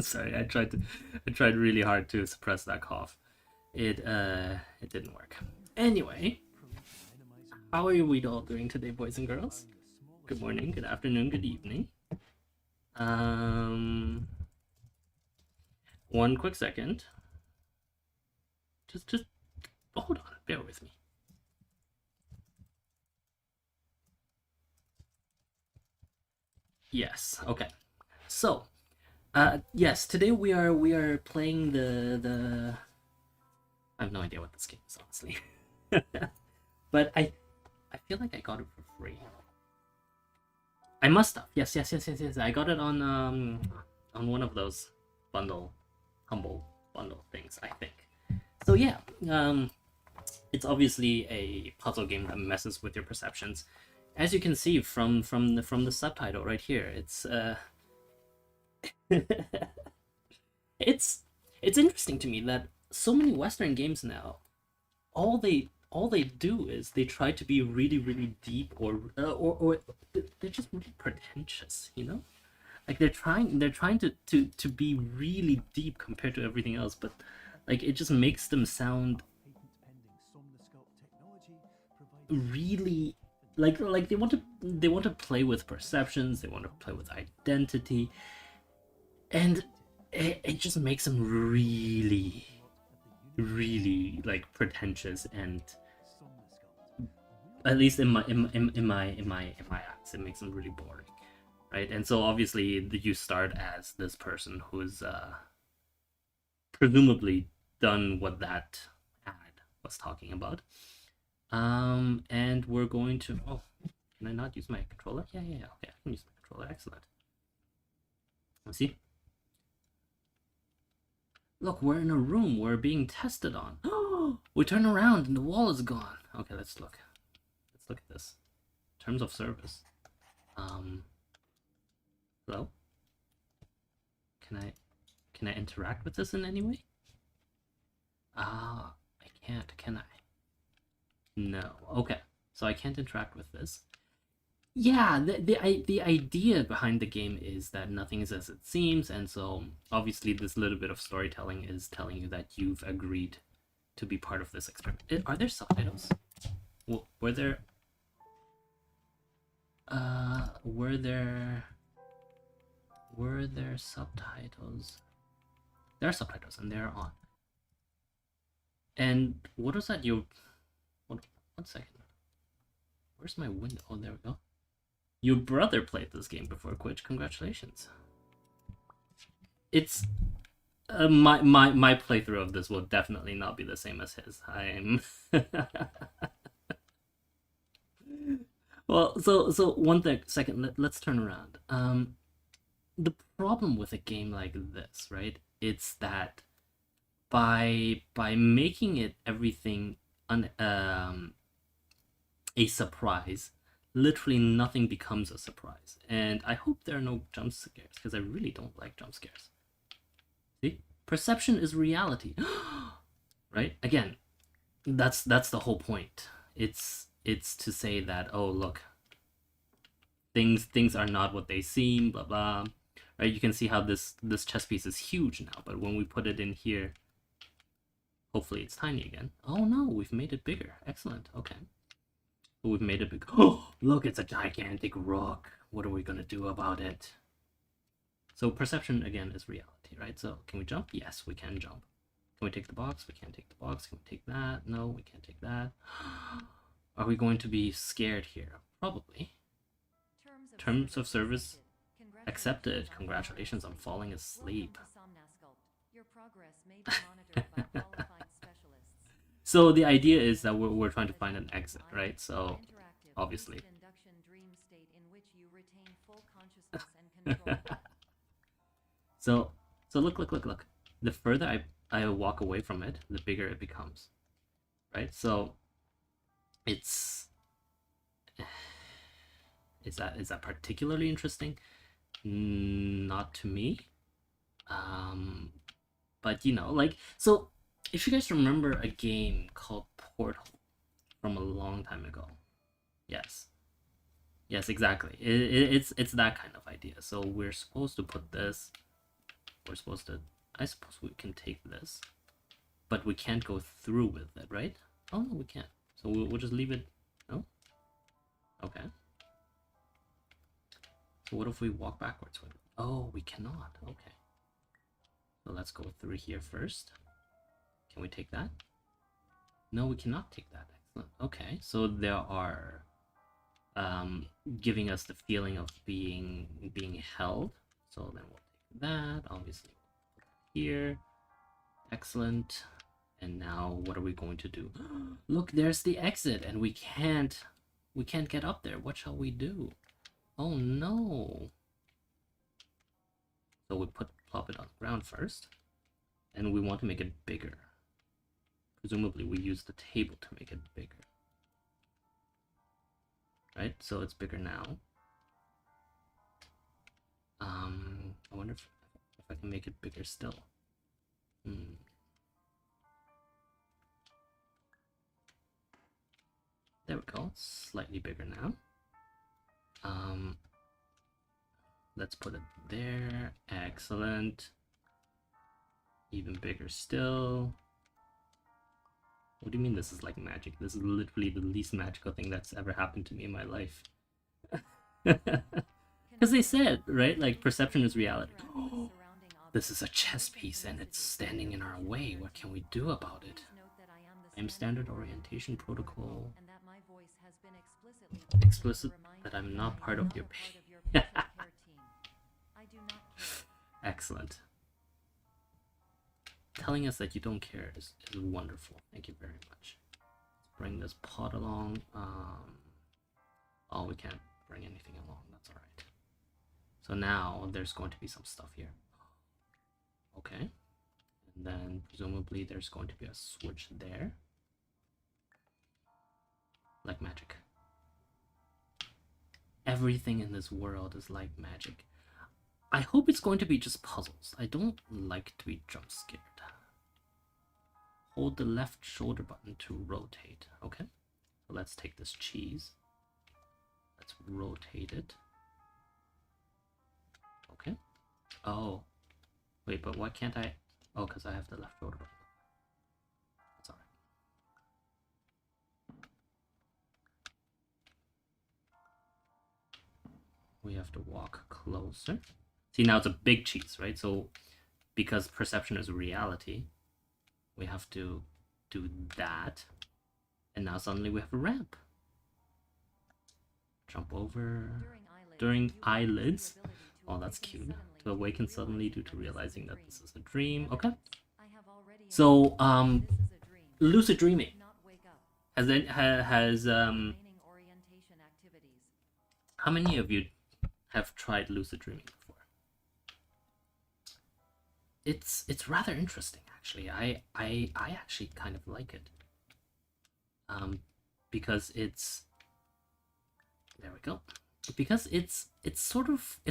Sorry, I tried really hard to suppress that cough. It didn't work. Anyway, how are we all doing today, boys and girls? Good morning, good afternoon, good evening. Um, one quick second. Just hold on, bear with me. Yes, okay. So, yes, today we are playing the. I have no idea what this game is, honestly. But I feel like I got it for free. I must have. Yes. I got it on one of those humble bundle things, I think. So yeah, it's obviously a puzzle game that messes with your perceptions. As you can see from the subtitle right here, it's it's interesting to me that so many Western games now, all they do is they try to be really deep or they're just really pretentious, you know? Like they're trying to be really deep compared to everything else, but like it just makes them sound really like they want to play with perceptions, they want to play with identity, and it just makes them really like pretentious, and at least in my eyes it makes them really boring, right? And so obviously you start as this person who's presumably done what that ad was talking about. And we're going to. Oh, can I not use my controller? Yeah. Okay, I can use my controller. Excellent. Let's see. Look, we're in a room. We're being tested on. Oh, we turn around and the wall is gone. Okay, let's look. Let's look at this. Terms of service. Hello. Can I interact with this in any way? Ah, I can't. Can I? No. Okay. So I can't interact with this. Yeah, the idea behind the game is that nothing is as it seems, and so obviously this little bit of storytelling is telling you that you've agreed to be part of this experiment. Are there subtitles? Were there? Were there subtitles? There are subtitles, and they're on. And what was that? One second. Where's my window? Oh, there we go. Your brother played this game before Twitch. Congratulations. It's my playthrough of this will definitely not be the same as his. I'm well. So one second. Let's turn around. The problem with a game like this, right? It's that by making it everything a surprise, literally nothing becomes a surprise. And I hope there are no jump scares, because I really don't like jump scares. See? Perception is reality. Right? Again, that's the whole point. It's to say that, oh look, things are not what they seem, blah blah. Right? You can see how this chess piece is huge now, but when we put it in here, hopefully it's tiny again. Oh no, we've made it bigger. Excellent. Okay. We've made it big. Oh, look, it's a gigantic rock. What are we gonna do about it? So perception again is reality, right? So can we jump? Yes, we can jump. Can we take the box? We can't take the box. Can we take that? No, we can't take that. Are we going to be scared here? Probably. Terms of service accepted. Congratulations on falling asleep. So the idea is that we're trying to find an exit, right? So obviously. so look. The further I walk away from it, the bigger it becomes, right? So it's is that particularly interesting? Not to me. But you know, like, so if you guys remember a game called Portal from a long time ago, yes, exactly. It's that kind of idea. So we're supposed to put this we're supposed to... I suppose we can take this, but we can't go through with it, right? Oh, no, we can't. So we'll just leave it... No? Okay. So what if we walk backwards with it? Oh, we cannot. Okay. So let's go through here first. Can we take that? No, we cannot take that. Excellent. Okay, so there are giving us the feeling of being held. So then we'll take that, obviously. Here. Excellent. And now what are we going to do? Look, there's the exit, and we can't get up there. What shall we do? Oh no. So we plop it on the ground first, and we want to make it bigger. Presumably we use the table to make it bigger. Right? So it's bigger now. I wonder if I can make it bigger still. There we go. Slightly bigger now. Let's put it there. Excellent. Even bigger still. What do you mean this is like magic? This is literally the least magical thing that's ever happened to me in my life. Because they said, right? Like, perception is reality. Oh, this is a chess piece and it's standing in our way. What can we do about it? I am standard orientation protocol. Explicit that I'm not part of your pain. Excellent. Telling us that you don't care is wonderful. Thank you very much. Let's bring this pot along. Oh, we can't bring anything along. That's alright. So now there's going to be some stuff here. Okay. And then presumably there's going to be a switch there. Like magic. Everything in this world is like magic. I hope it's going to be just puzzles. I don't like to be jump scared. Hold the left shoulder button to rotate. Okay. So let's take this cheese. Let's rotate it. Okay. Oh. Wait, but why can't I? Oh, because I have the left shoulder button. That's alright. We have to walk closer. See, now it's a big cheese, right? So because perception is reality, we have to do that. And now suddenly we have a ramp. Jump over. During eyelids. Oh, that's cute. To awaken suddenly due to realizing that this is a dream. Okay. So, lucid dreaming. How many of you have tried lucid dreaming before? It's rather interesting, actually. I actually kind of like it. Because it's... There we go. Because it's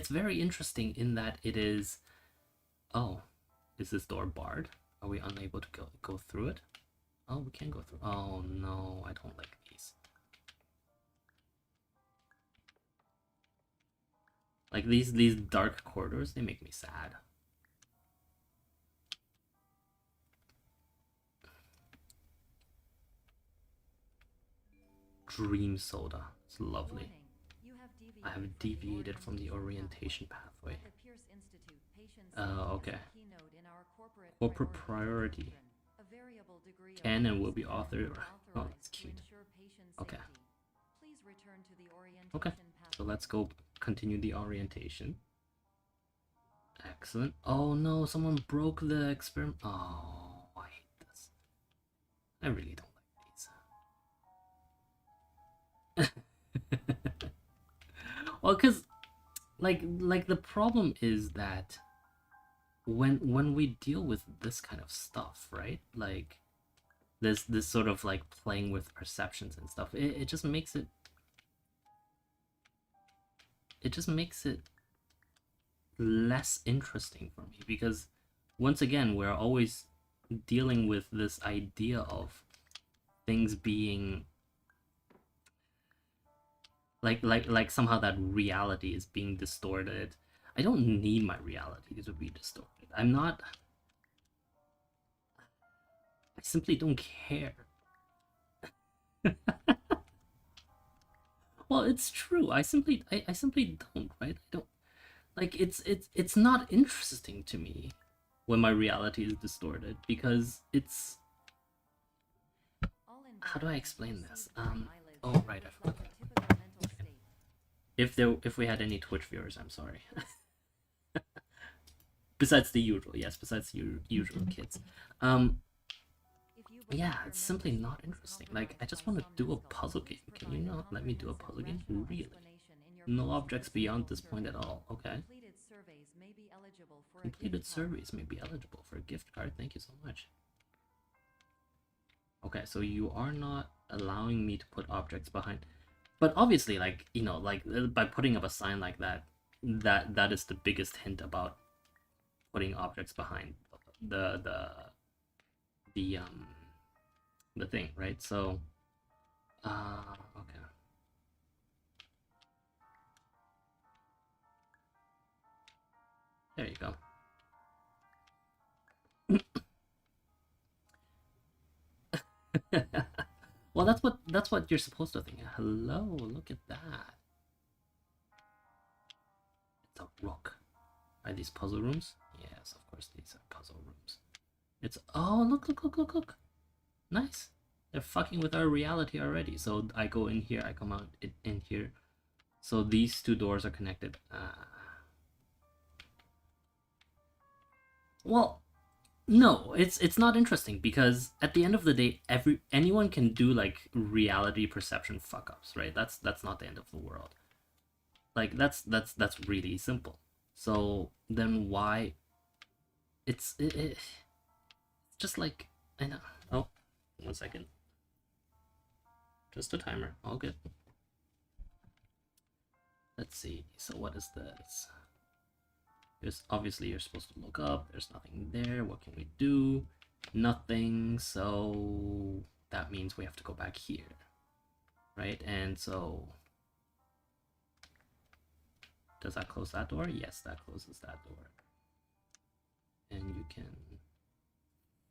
very interesting in that it is... Oh, is this door barred? Are we unable to go through it? Oh, we can go through. Oh no, I don't like these. Like these dark corridors, they make me sad. Dream soda. It's lovely. I have deviated from the orientation pathway. Okay. Corporate priority. Can and will be authored. Oh, that's cute. Okay. Okay. So let's go continue the orientation. Excellent. Oh no, someone broke the experiment. Oh, I hate this. I really don't like these. Well, because like the problem is that when we deal with this kind of stuff, right? Like this sort of like playing with perceptions and stuff, it just makes it less interesting for me, because once again we're always dealing with this idea of things being like somehow that reality is being distorted. I don't need my reality to be distorted. I'm not. I simply don't care. Well, it's true. I simply don't, right? I don't like it's not interesting to me when my reality is distorted because it's how do I explain this? Oh right, I forgot. If we had any Twitch viewers, I'm sorry. Besides the usual, yes, besides the usual kids. Yeah, it's simply not interesting. Like, I just want to do a puzzle game. Can you not let me do a puzzle game? Really? No objects beyond this point at all. Okay. Completed surveys may be eligible for a gift card. Thank you so much. Okay, so you are not allowing me to put objects behind. But obviously, like, you know, like, by putting up a sign like that, that is the biggest hint about putting objects behind the the thing, right? So okay. There you go. Well, that's what you're supposed to think. Hello, look at that. It's a rook. Are these puzzle rooms? Yes, of course these are puzzle rooms. It's oh look. Nice. They're fucking with our reality already. So I go in here, I come out in here. So these two doors are connected. Well, no, it's not interesting because at the end of the day, anyone can do like reality perception fuck ups, right? That's not the end of the world. Like that's really simple. So then why? It's just like I know. Oh, 1 second. Just a timer. All good. Let's see. So what is this? There's obviously you're supposed to look up. There's nothing there. What can we do? Nothing. So that means we have to go back here, right? And so does that close that door? Yes, that closes that door. And you can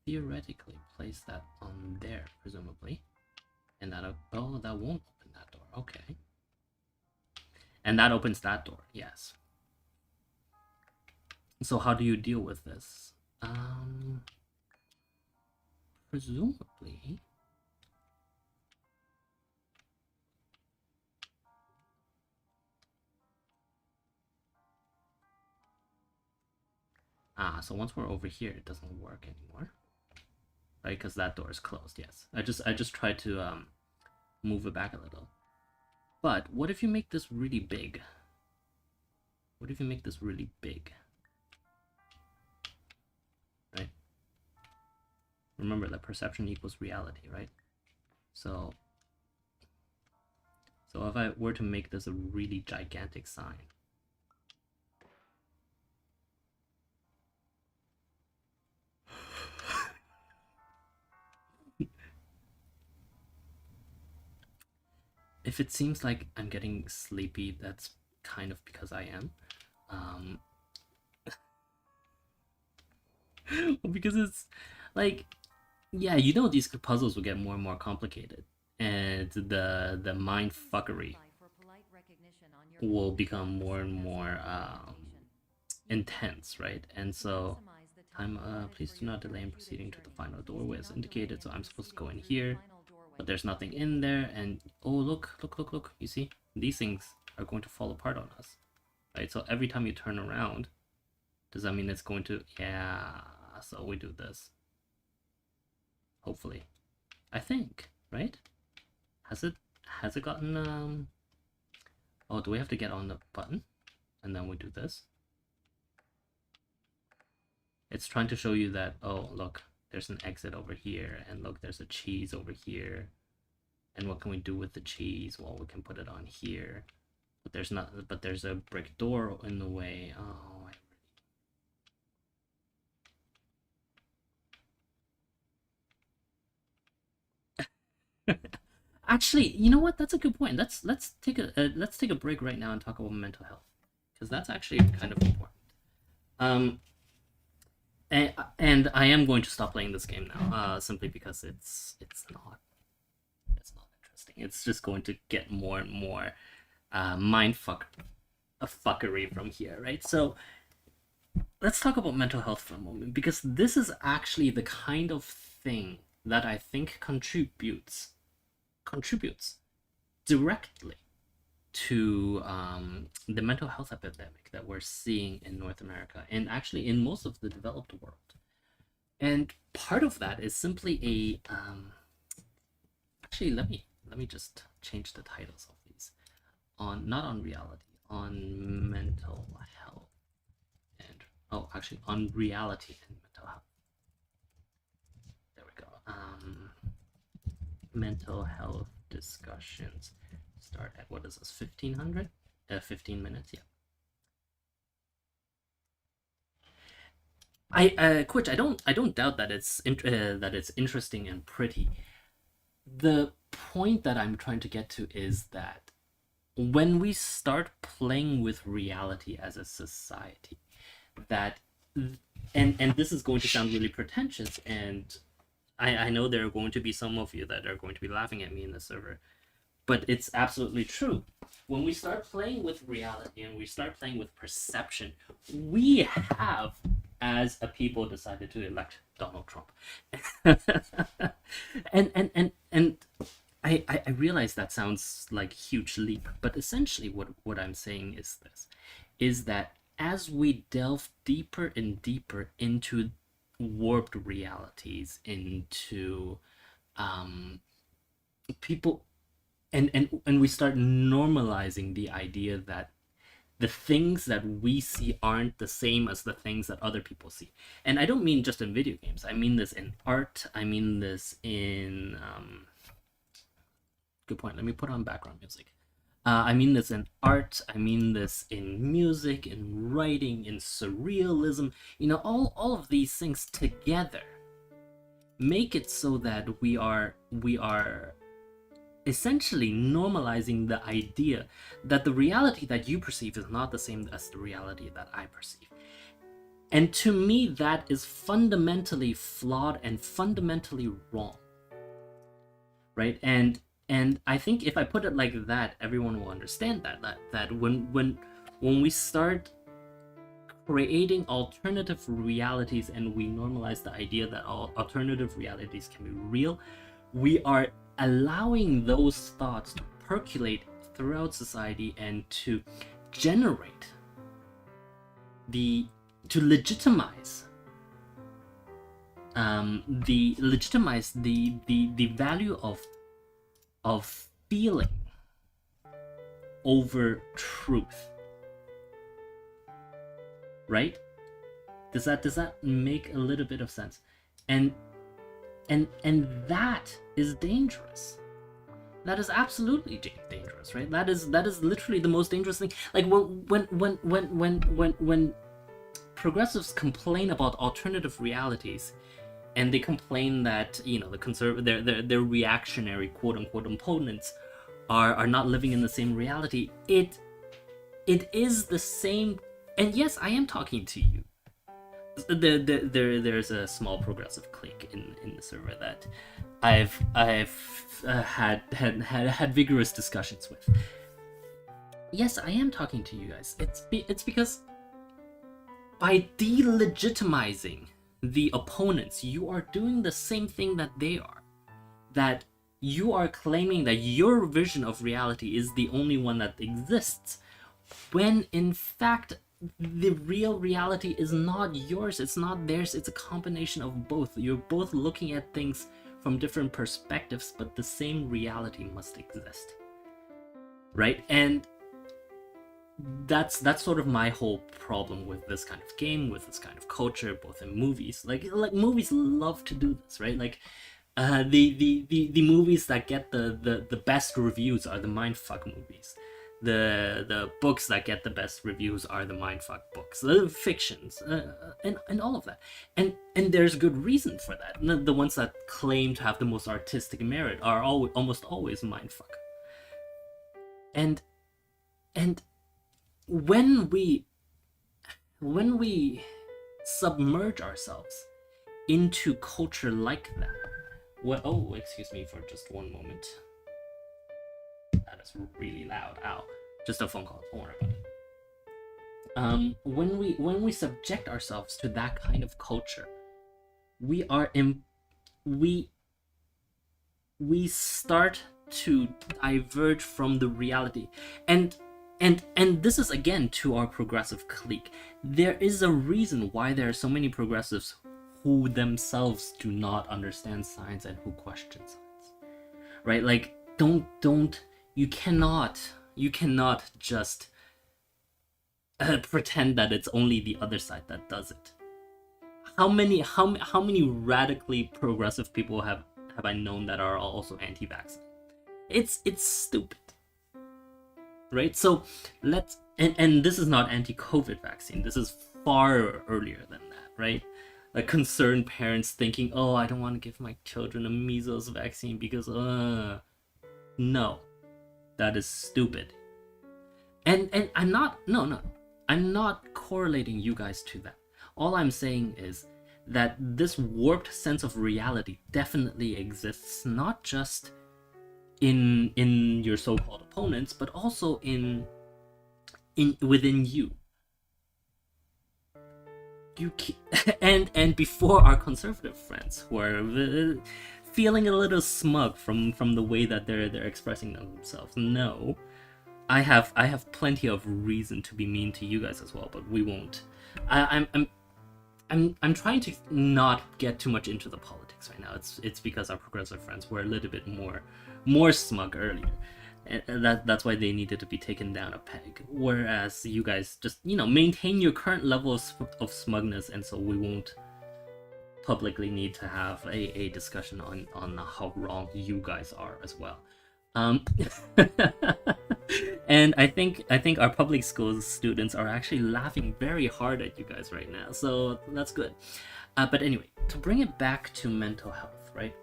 theoretically place that on there, presumably. And that oh, that won't open that door. Okay. And that opens that door. Yes. So how do you deal with this? Presumably. So once we're over here, it doesn't work anymore, right? Because that door is closed. Yes, I just tried to move it back a little. But what if you make this really big? What if you make this really big? Right? Remember that perception equals reality, right? So if I were to make this a really gigantic sign, if it seems like I'm getting sleepy, that's kind of because I am. Because it's like, yeah, you know, these puzzles will get more and more complicated, and the mind fuckery will become more and more intense, right? And so please do not delay in proceeding to the final doorway as indicated. So I'm supposed to go in here, but there's nothing in there. And oh, look. You see, these things are going to fall apart on us, right? So every time you turn around, does that mean it's going to? Yeah. So we do this. Hopefully, I think, right? Has it gotten Oh, do we have to get on the button? And then we do this. It's trying to show you that, oh, look, there's an exit over here, and look, there's a cheese over here. And what can we do with the cheese? Well, we can put it on here. But there's a brick door in the way. Oh, actually, you know what? That's a good point. Let's take a break right now and talk about mental health. because that's actually kind of important. Um, and I am going to stop playing this game now, simply because it's not interesting. It's just going to get more and more fuckery from here, right? So let's talk about mental health for a moment, because this is actually the kind of thing that I think contributes directly to the mental health epidemic that we're seeing in North America and actually in most of the developed world. And part of that is simply actually let me just change the titles of these, on not on reality, on mental health, and actually on reality and mental health. There we go. Mental health discussions start at, what is this, 1500? 15 minutes, yeah. Quitch, I don't doubt that it's interesting and pretty. The point that I'm trying to get to is that when we start playing with reality as a society, that and this is going to sound really pretentious, and I know there are going to be some of you that are going to be laughing at me in the server, but it's absolutely true. When we start playing with reality and we start playing with perception, we have, as a people, decided to elect Donald Trump. and I realize that sounds like a huge leap, but essentially what I'm saying is this, is that as we delve deeper and deeper into warped realities, into people, and we start normalizing the idea that the things that we see aren't the same as the things that other people see. And I don't mean just in video games. I mean this in art. I mean this in good point. Let me put on background music. I mean this in art. I mean this in music, in writing, in surrealism. All of these things together make it so that we are essentially normalizing the idea that the reality that you perceive is not the same as the reality that I perceive. And to me, that is fundamentally flawed and fundamentally wrong, right? And I think if I put it like that, everyone will understand that when we start creating alternative realities and we normalize the idea that all alternative realities can be real, we are allowing those thoughts to percolate throughout society and to generate to legitimize the value of feeling over truth, right? Does that make a little bit of sense? And that is dangerous. That is absolutely dangerous, right? That is literally the most dangerous thing. Like when progressives complain about alternative realities, and they complain that their reactionary quote unquote opponents are not living in the same reality. It is the same. And yes, I am talking to you. There's a small progressive clique in the server that I've had vigorous discussions with. Yes, I am talking to you guys. It's because by delegitimizing the opponents, you are doing the same thing that they are. That you are claiming that your vision of reality is the only one that exists, when in fact the real reality is not yours, it's not theirs, it's a combination of both. You're both looking at things from different perspectives, but the same reality must exist, right? And that's sort of my whole problem with this kind of game, with this kind of culture, both in movies. Like movies love to do this, right? Like the movies that get the best reviews are the mindfuck movies. The books that get the best reviews are the mindfuck books, the fictions, and all of that. And there's good reason for that. The ones that claim to have the most artistic merit are almost always mindfuck. And when we submerge ourselves into culture like that, well, oh, excuse me for just one moment. That is really loud. Ow. Just a phone call. Don't worry about it. When we subject ourselves to that kind of culture, we are in we start to diverge from the reality. And this is again to our progressive clique. There is a reason why there are so many progressives who themselves do not understand science and who question science. Right? Like, don't you cannot just pretend that it's only the other side that does it. How many radically progressive people have I known that are also anti-vaccine? It's stupid, right? So let's and this is not anti-COVID vaccine. This is far earlier than that, right? Like concerned parents thinking, oh, I don't want to give my children a measles vaccine because no, that is stupid. And I'm not I'm not correlating you guys to that. All I'm saying is that this warped sense of reality definitely exists, not just in your so-called opponents, but also in within you. And before our conservative friends who are feeling a little smug from the way that they're expressing themselves. No, I have plenty of reason to be mean to you guys as well, but we won't. I'm trying to not get too much into the politics right now. It's because our progressive friends were a little bit more smug earlier, and that's why they needed to be taken down a peg. Whereas you guys just maintain your current level of smugness, and so we won't publicly need to have a discussion on how wrong you guys are as well. And I think our public schools students are actually laughing very hard at you guys right now, so that's good. But anyway, to bring it back to mental health, right?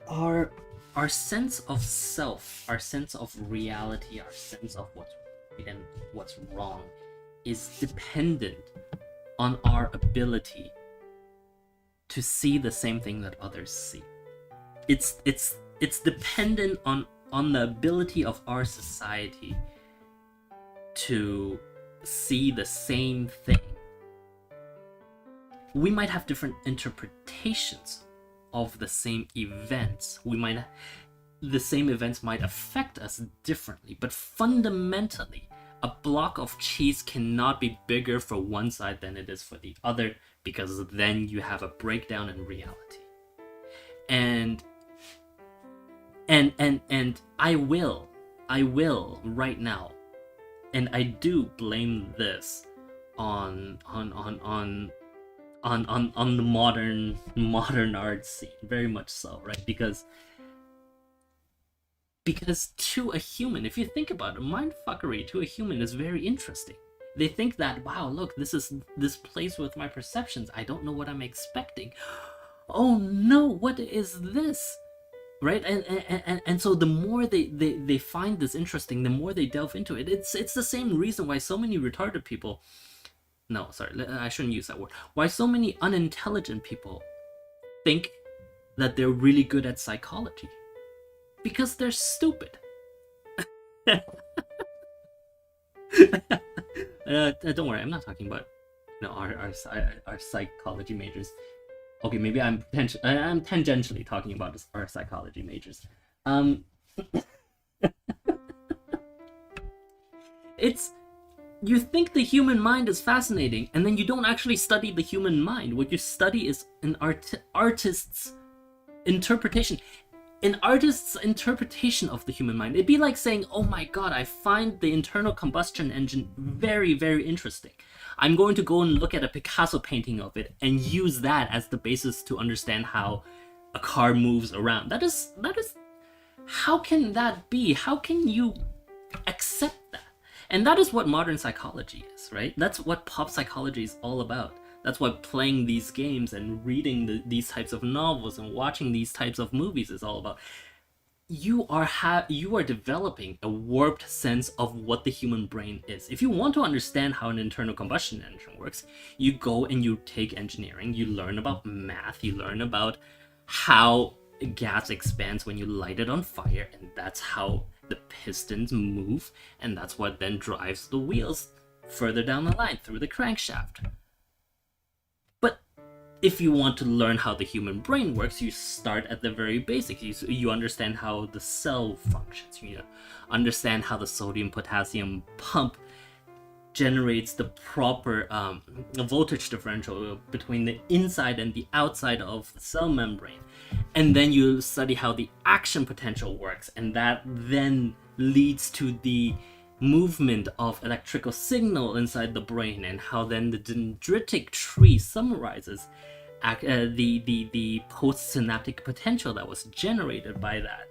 Our sense of self, our sense of reality, our sense of what's right and what's wrong is dependent on our ability to see the same thing that others see. It's dependent on the ability of our society to see the same thing. We might have different interpretations of the same events. The same events might affect us differently, but fundamentally, a block of cheese cannot be bigger for one side than it is for the other, because then you have a breakdown in reality. And I will right now, and I do blame this on the modern art scene, very much so, right? Because to a human, if you think about it, mindfuckery to a human is very interesting. They think that, wow, look, this plays with my perceptions. I don't know what I'm expecting. Oh no, what is this? Right? And so the more they find this interesting, the more they delve into it. It's the same reason why so many retarded people, no, sorry, I shouldn't use that word. Why so many unintelligent people think that they're really good at psychology. Because they're stupid. Don't worry, I'm not talking about our psychology majors. Okay, maybe I'm tangentially talking about our psychology majors. You think the human mind is fascinating, and then you don't actually study the human mind. What you study is an artist's interpretation. An artist's interpretation of the human mind. It'd be like saying, oh my god, I find the internal combustion engine very, very interesting. I'm going to go and look at a Picasso painting of it and use that as the basis to understand how a car moves around. That is, how can that be? How can you accept that? And that is what modern psychology is, right? That's what pop psychology is all about. That's what playing these games and reading these types of novels and watching these types of movies is all about. you are developing a warped sense of what the human brain is. If you want to understand how an internal combustion engine works, you go and you take engineering, you learn about math, you learn about how gas expands when you light it on fire, and that's how the pistons move, and that's what then drives the wheels further down the line through the crankshaft. But if you want to learn how the human brain works, you start at the very basics. You understand how the cell functions. You understand how the sodium-potassium pump generates the proper voltage differential between the inside and the outside of the cell membrane. And then you study how the action potential works, and that then leads to the movement of electrical signal inside the brain, and how then the dendritic tree summarizes the postsynaptic potential that was generated by that.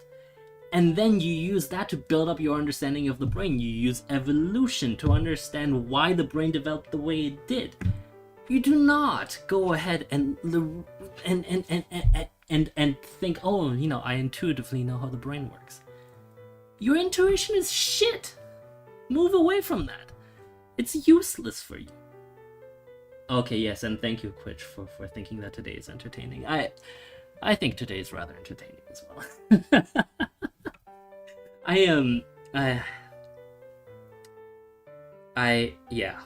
And then you use that to build up your understanding of the brain. You use evolution to understand why the brain developed the way it did. You do not go ahead and think, oh, I intuitively know how the brain works. Your intuition is shit. Move away from that. It's useless for you. Okay, yes, and thank you, Quitch, for thinking that today is entertaining. I think today is rather entertaining as well. Yeah.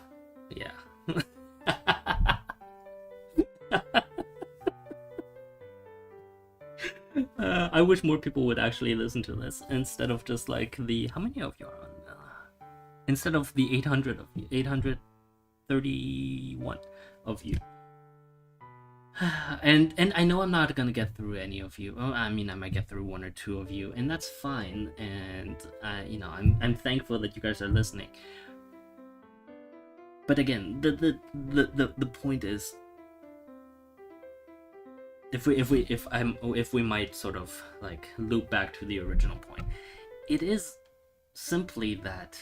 I wish more people would actually listen to this instead of just like how many of you are on? Instead of the 800 of you, 831 of you. And I know I'm not gonna get through any of you. I mean, I might get through one or two of you, and that's fine. And I'm thankful that you guys are listening. But again, the point is, if we might sort of like loop back to the original point, it is simply that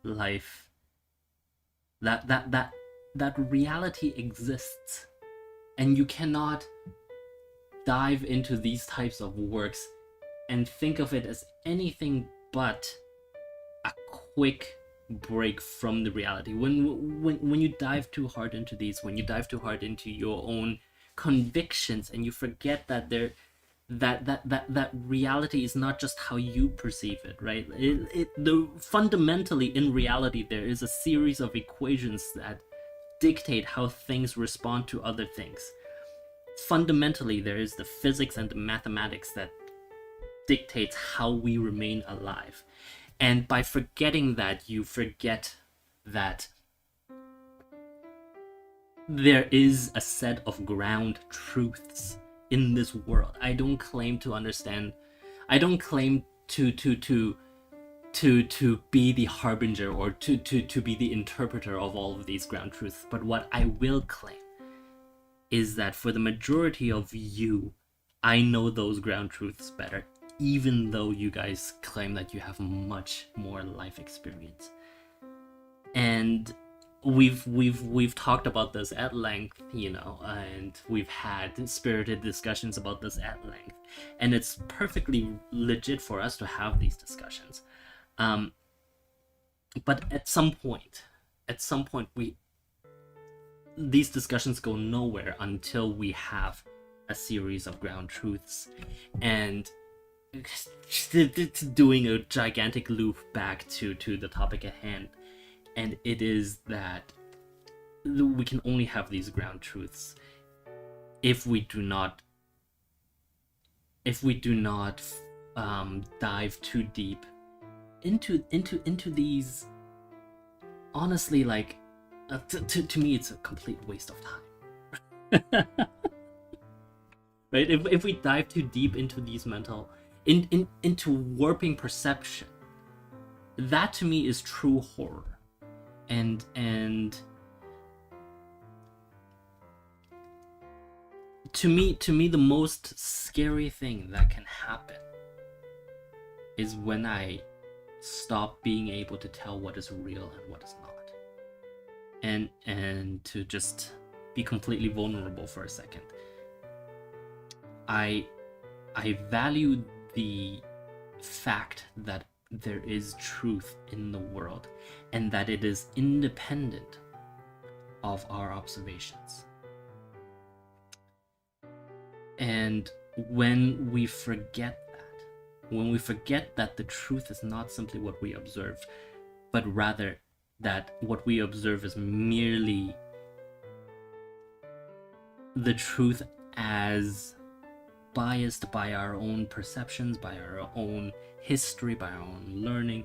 life, that reality exists, and you cannot dive into these types of works and think of it as anything but a quick break from the reality. When you dive too hard into these, when you dive too hard into your own convictions, and you forget that that reality is not just how you perceive it, right? Fundamentally in reality there is a series of equations that dictate how things respond to other things. Fundamentally there is the physics and the mathematics that dictates how we remain alive. And by forgetting that, you forget that there is a set of ground truths in this world. I don't claim to understand. I don't claim to be the harbinger or to be the interpreter of all of these ground truths. But what I will claim is that for the majority of you, I know those ground truths better, even though you guys claim that you have much more life experience. And we've talked about this at length, and we've had spirited discussions about this at length, and it's perfectly legit for us to have these discussions. But at some point these discussions go nowhere until we have a series of ground truths. And doing a gigantic loop back to the topic at hand, and it is that we can only have these ground truths if we do not dive too deep into these. Honestly, like to me it's a complete waste of time. Right? If we dive too deep into these mental into warping perception, that to me is true horror. And to me the most scary thing that can happen is when I stop being able to tell what is real and what is not, and to just be completely vulnerable for a second. I value the fact that there is truth in the world and that it is independent of our observations. And when we forget that the truth is not simply what we observe, but rather that what we observe is merely the truth as biased by our own perceptions, by our own history, by our own learning,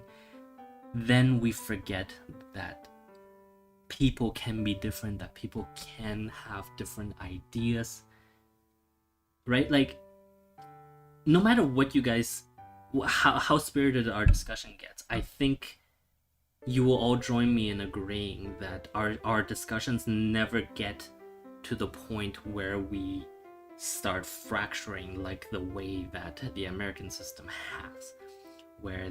then we forget that people can be different, that people can have different ideas, right? Like, no matter what you guys, how spirited our discussion gets, I think you will all join me in agreeing that our discussions never get to the point where we start fracturing like the way that the American system has, where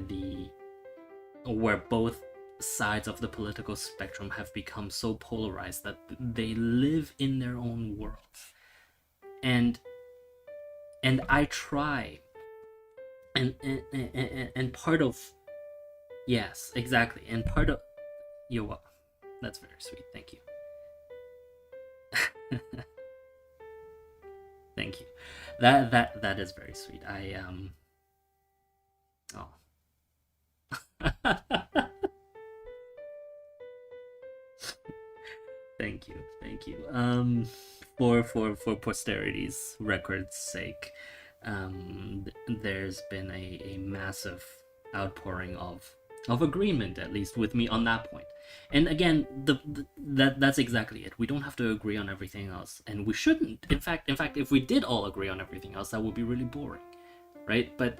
both sides of the political spectrum have become so polarized that they live in their own worlds. And I try, and part of, yes, exactly, and part of, you're welcome. That's very sweet. Thank you. Thank you. That is very sweet. Oh. Thank you. For posterity's record's sake, there's been a massive outpouring of agreement, at least with me on that point. And again, that's exactly it. We don't have to agree on everything else, and we shouldn't. In fact, if we did all agree on everything else, that would be really boring, right? But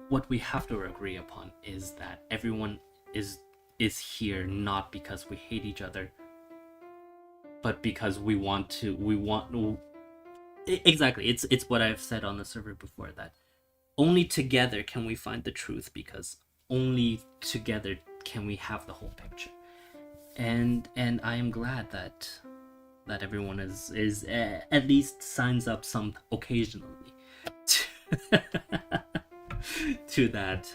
what we have to agree upon is that everyone is here not because we hate each other, but because we want exactly. It's what I've said on the server before, that only together can we find the truth, because only together can we have the whole picture. And I am glad that everyone is at least signs up some occasionally to that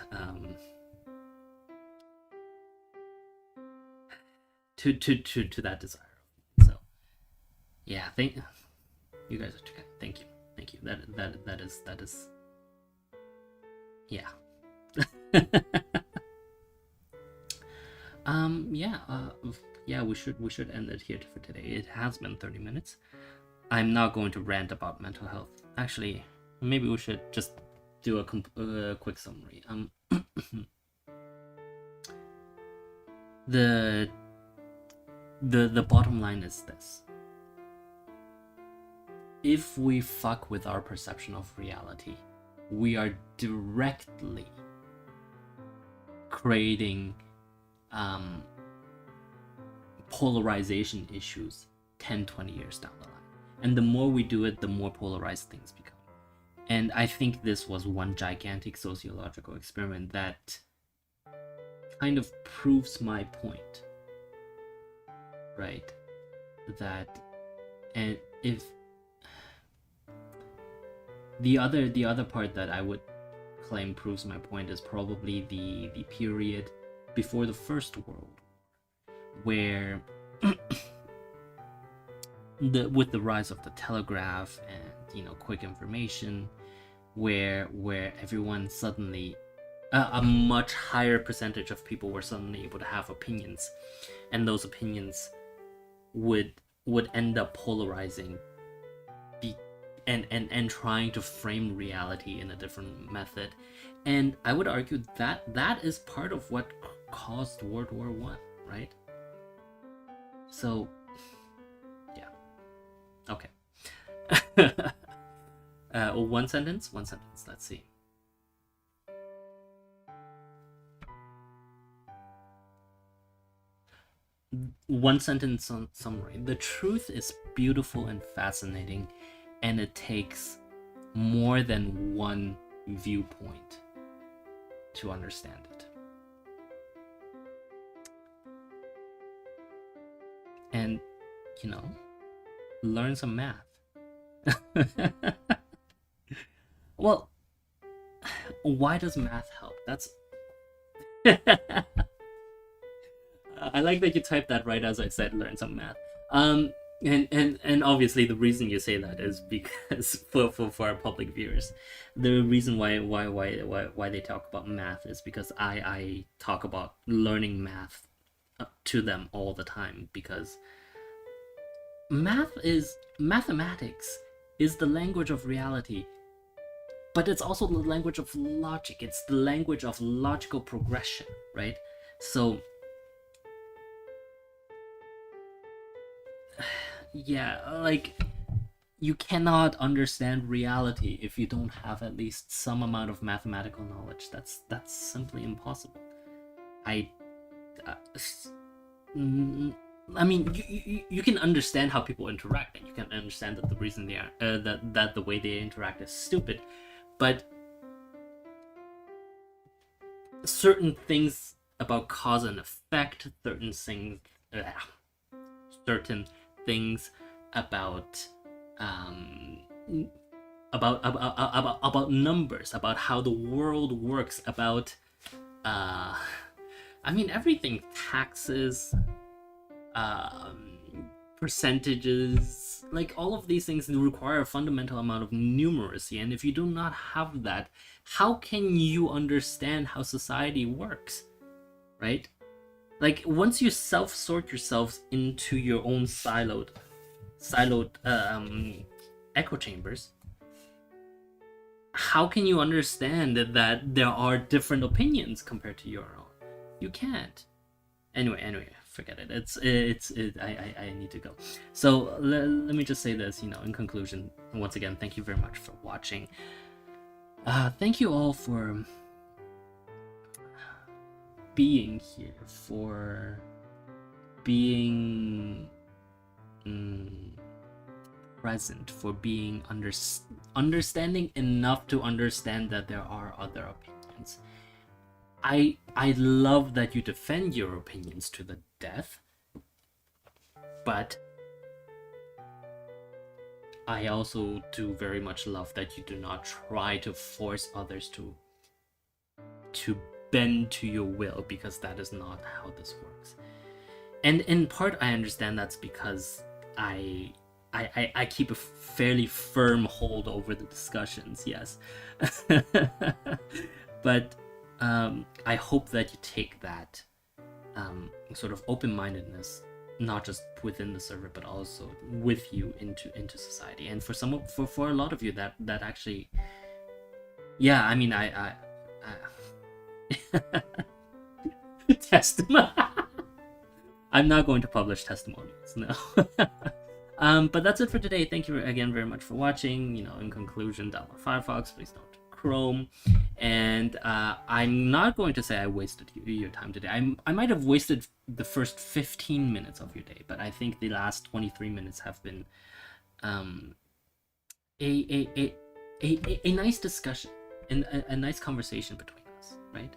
to that desire. So yeah, you guys are too kind. Thank you. That is yeah. Yeah, we should end it here for today. It has been 30 minutes. I'm not going to rant about mental health. Actually, maybe we should just do a quick summary. The bottom line is this: if we fuck with our perception of reality, we are directly creating polarization issues 10-20 years down the line. And the more we do it, the more polarized things become. And I think this was one gigantic sociological experiment that kind of proves my point, right? That, and if the other part that I would claim proves my point is probably the period before the First World War, where with the rise of the telegraph and quick information, where everyone suddenly, a much higher percentage of people were suddenly able to have opinions, and those opinions would end up polarizing and trying to frame reality in a different method. And I would argue that is part of what caused World War I, right? So yeah, okay. One sentence, let's see. One sentence summary: the truth is beautiful and fascinating, and it takes more than one viewpoint to understand it. And learn some math. Well, why does math help? That's I like that you typed that right as I said learn some math. And obviously the reason you say that is because for our public viewers, the reason why they talk about math is because I talk about learning math to them all the time, because mathematics is the language of reality, but it's also the language of logic. It's the language of logical progression, right? So yeah, like, you cannot understand reality if you don't have at least some amount of mathematical knowledge. That's simply impossible. I mean, you can understand how people interact, and you can understand that the reason they are that the way they interact is stupid, but certain things about cause and effect, certain things about about numbers, about how the world works, about I mean, everything, taxes, percentages, like all of these things require a fundamental amount of numeracy, and if you do not have that, how can you understand how society works, right? Like, once you self-sort yourselves into your own siloed echo chambers, how can you understand that there are different opinions compared to your own? You can't. Anyway, forget it. I need to go. So let me just say this, in conclusion. Once again, thank you very much for watching. Thank you all for being here, for being present, for being understanding enough to understand that there are other opinions. I love that you defend your opinions to the death, but I also do very much love that you do not try to force others to bend to your will, because that is not how this works. And in part, I understand that's because I keep a fairly firm hold over the discussions, yes. But I hope that you take that sort of open-mindedness, not just within the server, but also with you into society. And for a lot of you, that actually, yeah, I mean, I testimony. I'm not going to publish testimonials, no. But that's it for today. Thank you again very much for watching. In conclusion, download Firefox, please don't Chrome. And I'm not going to say I wasted your time today. I might have wasted the first 15 minutes of your day, but I think the last 23 minutes have been a nice discussion and a nice conversation between us, right?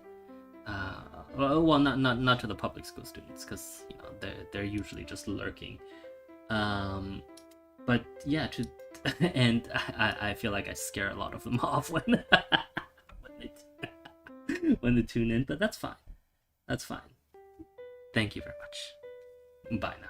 Well, not to the public school students, because they're usually just lurking. But yeah, and I feel like I scare a lot of them off when when they tune in, but that's fine. That's fine. Thank you very much. Bye now.